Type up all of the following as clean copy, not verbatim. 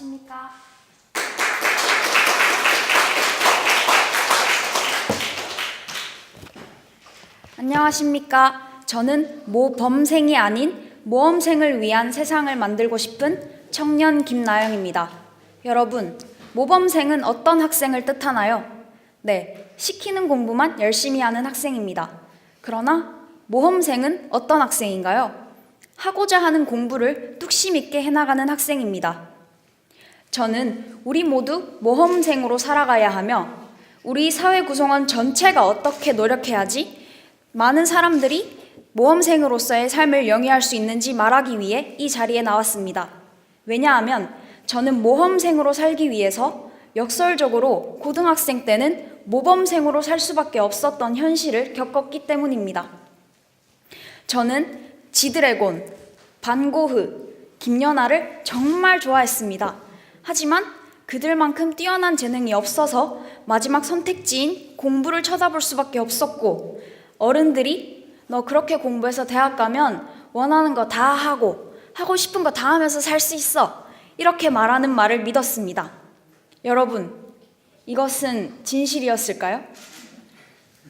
안녕하십니까. 안녕하십니까. 저는 모범생이 아닌 모험생을 위한 세상을 만들고 싶은 청년 김나영입니다. 여러분, 모범생은 어떤 학생을 뜻하나요? 네, 시키는 공부만 열심히 하는 학생입니다. 그러나 모험생은 어떤 학생인가요? 하고자 하는 공부를 뚝심 있게 해나가는 학생입니다. 저는 우리 모두 모험생으로 살아가야 하며 우리 사회 구성원 전체가 어떻게 노력해야지 많은 사람들이 모험생으로서의 삶을 영위할 수 있는지 말하기 위해 이 자리에 나왔습니다. 왜냐하면 저는 모험생으로 살기 위해서 역설적으로 고등학생 때는 모범생으로 살 수밖에 없었던 현실을 겪었기 때문입니다. 저는 지드래곤, 반고흐, 김연아를 정말 좋아했습니다. 하지만 그들만큼 뛰어난 재능이 없어서 마지막 선택지인 공부를 쳐다볼 수밖에 없었고, 어른들이 너 그렇게 공부해서 대학 가면 원하는 거 다 하고 싶은 거 다 하면서 살 수 있어, 이렇게 말하는 말을 믿었습니다. 여러분, 이것은 진실이었을까요?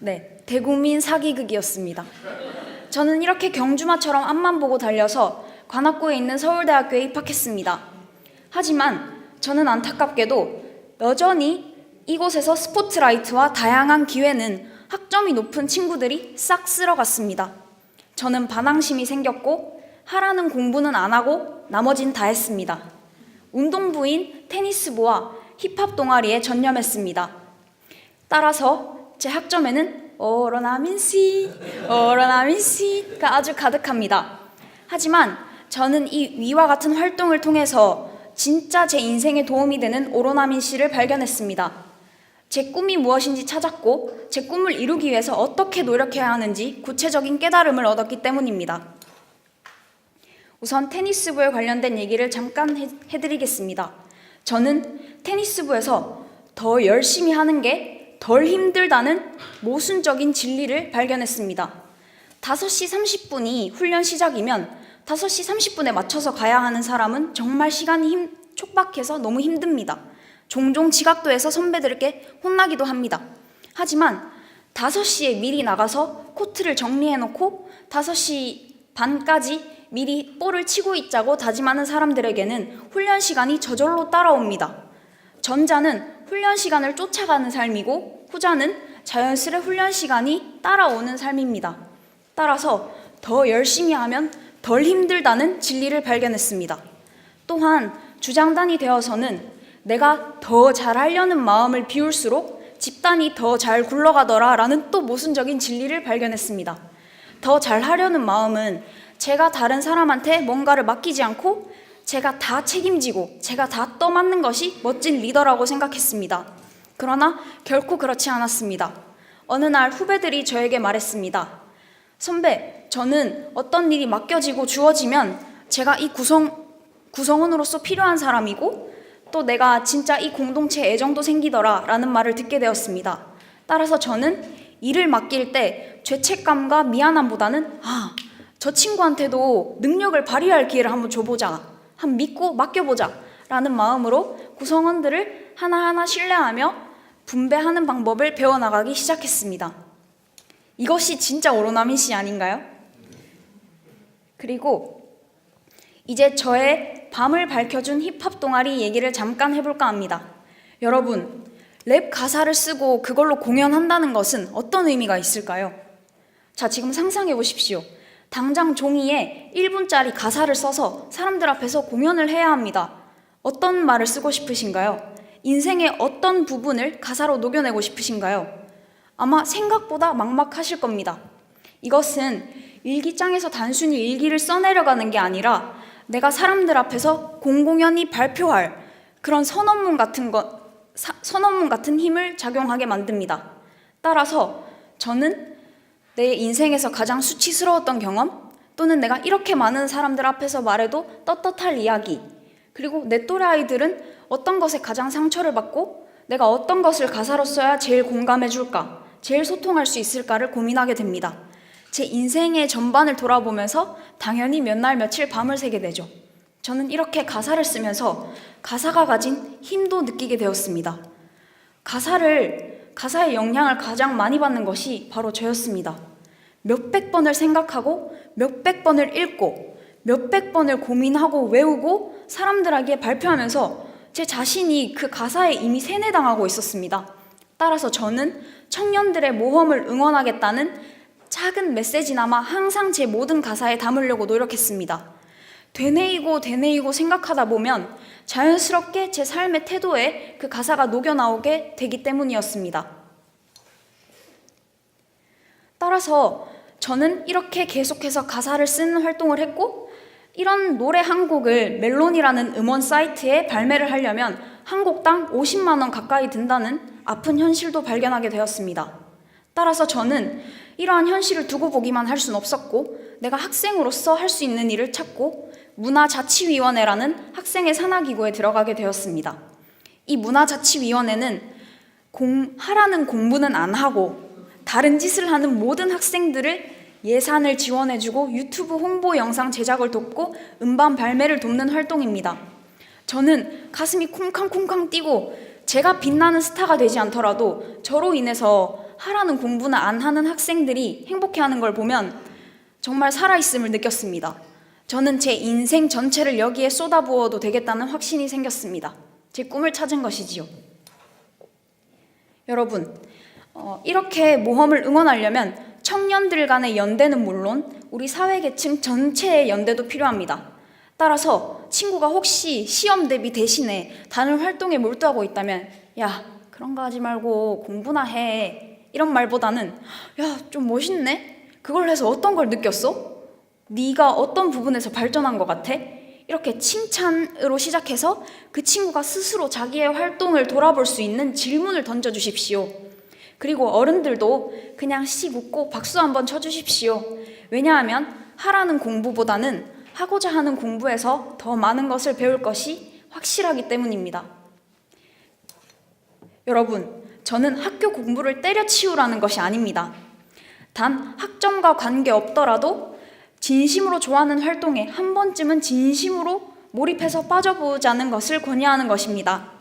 네, 대국민 사기극이었습니다. 저는 이렇게 경주마처럼 앞만 보고 달려서 관악구에 있는 서울대학교에 입학했습니다. 하지만 저는 안타깝게도 여전히 이곳에서 스포트라이트와 다양한 기회는 학점이 높은 친구들이 싹 쓸어갔습니다. 저는 반항심이 생겼고 하라는 공부는 안 하고 나머진 다 했습니다. 운동부인 테니스부와 힙합 동아리에 전념했습니다. 따라서 제 학점에는 어러나민씨가 아주 가득합니다. 하지만 저는 이 위와 같은 활동을 통해서 진짜 제 인생에 도움이 되는 오로나민씨를 발견했습니다. 제 꿈이 무엇인지 찾았고 제 꿈을 이루기 위해서 어떻게 노력해야 하는지 구체적인 깨달음을 얻었기 때문입니다. 우선 테니스부에 관련된 얘기를 잠깐 해드리겠습니다. 저는 테니스부에서 더 열심히 하는 게 덜 힘들다는 모순적인 진리를 발견했습니다. 5시 30분이 훈련 시작이면 5시 30분에 맞춰서 가야 하는 사람은 정말 시간이 촉박해서 너무 힘듭니다. 종종 지각도 해서 선배들께 혼나기도 합니다. 하지만 5시에 미리 나가서 코트를 정리해놓고 5시 반까지 미리 볼을 치고 있자고 다짐하는 사람들에게는 훈련 시간이 저절로 따라옵니다. 전자는 훈련 시간을 쫓아가는 삶이고 후자는 자연스레 훈련 시간이 따라오는 삶입니다. 따라서 더 열심히 하면 덜 힘들다는 진리를 발견했습니다. 또한 주장단이 되어서는 내가 더 잘하려는 마음을 비울수록 집단이 더 잘 굴러가더라 라는 또 모순적인 진리를 발견했습니다. 더 잘하려는 마음은 제가 다른 사람한테 뭔가를 맡기지 않고 제가 다 책임지고 제가 다 떠맡는 것이 멋진 리더라고 생각했습니다. 그러나 결코 그렇지 않았습니다. 어느 날 후배들이 저에게 말했습니다. 선배, 저는 어떤 일이 맡겨지고 주어지면 제가 이 구성원으로서 필요한 사람이고 또 내가 진짜 이 공동체에 애정도 생기더라 라는 말을 듣게 되었습니다. 따라서 저는 일을 맡길 때 죄책감과 미안함보다는 저 친구한테도 능력을 발휘할 기회를 한번 줘보자, 한번 믿고 맡겨보자 라는 마음으로 구성원들을 하나하나 신뢰하며 분배하는 방법을 배워나가기 시작했습니다. 이것이 진짜 오로나민씨 아닌가요? 그리고 이제 저의 밤을 밝혀준 힙합 동아리 얘기를 잠깐 해볼까 합니다. 여러분, 랩 가사를 쓰고 그걸로 공연한다는 것은 어떤 의미가 있을까요? 자, 지금 상상해 보십시오. 당장 종이에 1분짜리 가사를 써서 사람들 앞에서 공연을 해야 합니다. 어떤 말을 쓰고 싶으신가요? 인생의 어떤 부분을 가사로 녹여내고 싶으신가요? 아마 생각보다 막막하실 겁니다. 이것은 일기장에서 단순히 일기를 써내려가는 게 아니라 내가 사람들 앞에서 공공연히 발표할 그런 선언문 같은 힘을 작용하게 만듭니다. 따라서 저는 내 인생에서 가장 수치스러웠던 경험 또는 내가 이렇게 많은 사람들 앞에서 말해도 떳떳할 이야기, 그리고 내 또래 아이들은 어떤 것에 가장 상처를 받고 내가 어떤 것을 가사로 써야 제일 공감해 줄까, 제일 소통할 수 있을까를 고민하게 됩니다. 제 인생의 전반을 돌아보면서 당연히 몇 날 며칠 밤을 새게 되죠. 저는 이렇게 가사를 쓰면서 가사가 가진 힘도 느끼게 되었습니다. 가사의 영향을 가장 많이 받는 것이 바로 저였습니다. 몇백 번을 생각하고 몇백 번을 읽고 몇백 번을 고민하고 외우고 사람들에게 발표하면서 제 자신이 그 가사에 이미 세뇌당하고 있었습니다. 따라서 저는 청년들의 모험을 응원하겠다는 작은 메시지나마 항상 제 모든 가사에 담으려고 노력했습니다. 되뇌이고 생각하다 보면 자연스럽게 제 삶의 태도에 그 가사가 녹여나오게 되기 때문이었습니다. 따라서 저는 이렇게 계속해서 가사를 쓰는 활동을 했고, 이런 노래 한 곡을 멜론이라는 음원 사이트에 발매를 하려면 한 곡당 50만 원 가까이 든다는 아픈 현실도 발견하게 되었습니다. 따라서 저는 이러한 현실을 두고 보기만 할 수는 없었고, 내가 학생으로서 할 수 있는 일을 찾고 문화자치위원회라는 학생의 산하기구에 들어가게 되었습니다. 이 문화자치위원회는 하라는 공부는 안 하고 다른 짓을 하는 모든 학생들을 예산을 지원해주고 유튜브 홍보 영상 제작을 돕고 음반 발매를 돕는 활동입니다. 저는 가슴이 쿵쾅쿵쾅 뛰고 제가 빛나는 스타가 되지 않더라도 저로 인해서 하라는 공부는 안 하는 학생들이 행복해하는 걸 보면 정말 살아있음을 느꼈습니다. 저는 제 인생 전체를 여기에 쏟아부어도 되겠다는 확신이 생겼습니다. 제 꿈을 찾은 것이지요. 여러분, 이렇게 모험을 응원하려면 청년들 간의 연대는 물론 우리 사회계층 전체의 연대도 필요합니다. 따라서 친구가 혹시 시험 대비 대신에 다른 활동에 몰두하고 있다면 야, 그런 거 하지 말고 공부나 해, 이런 말보다는 야, 좀 멋있네? 그걸 해서 어떤 걸 느꼈어? 네가 어떤 부분에서 발전한 것 같아? 이렇게 칭찬으로 시작해서 그 친구가 스스로 자기의 활동을 돌아볼 수 있는 질문을 던져주십시오. 그리고 어른들도 그냥 씩 웃고 박수 한번 쳐주십시오. 왜냐하면 하라는 공부보다는 하고자 하는 공부에서 더 많은 것을 배울 것이 확실하기 때문입니다. 여러분, 저는 학교 공부를 때려치우라는 것이 아닙니다. 단 학점과 관계없더라도 진심으로 좋아하는 활동에 한 번쯤은 진심으로 몰입해서 빠져보자는 것을 권유하는 것입니다.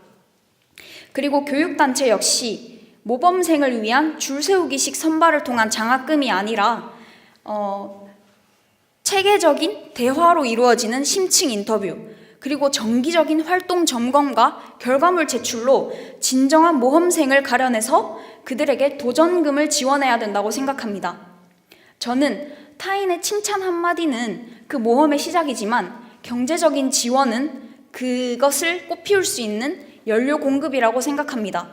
그리고 교육단체 역시 모범생을 위한 줄세우기식 선발을 통한 장학금이 아니라 체계적인 대화로 이루어지는 심층 인터뷰, 그리고 정기적인 활동 점검과 결과물 제출로 진정한 모험생을 가려내서 그들에게 도전금을 지원해야 된다고 생각합니다. 저는 타인의 칭찬 한마디는 그 모험의 시작이지만 경제적인 지원은 그것을 꽃피울 수 있는 연료 공급이라고 생각합니다.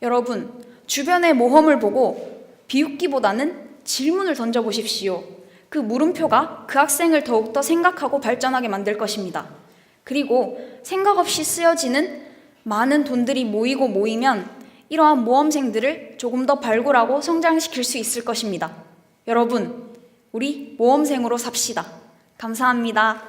여러분, 주변의 모험을 보고 비웃기보다는 질문을 던져보십시오. 그 물음표가 그 학생을 더욱더 생각하고 발전하게 만들 것입니다. 그리고 생각 없이 쓰여지는 많은 돈들이 모이면 이러한 모험생들을 조금 더 발굴하고 성장시킬 수 있을 것입니다. 여러분, 우리 모험생으로 삽시다. 감사합니다.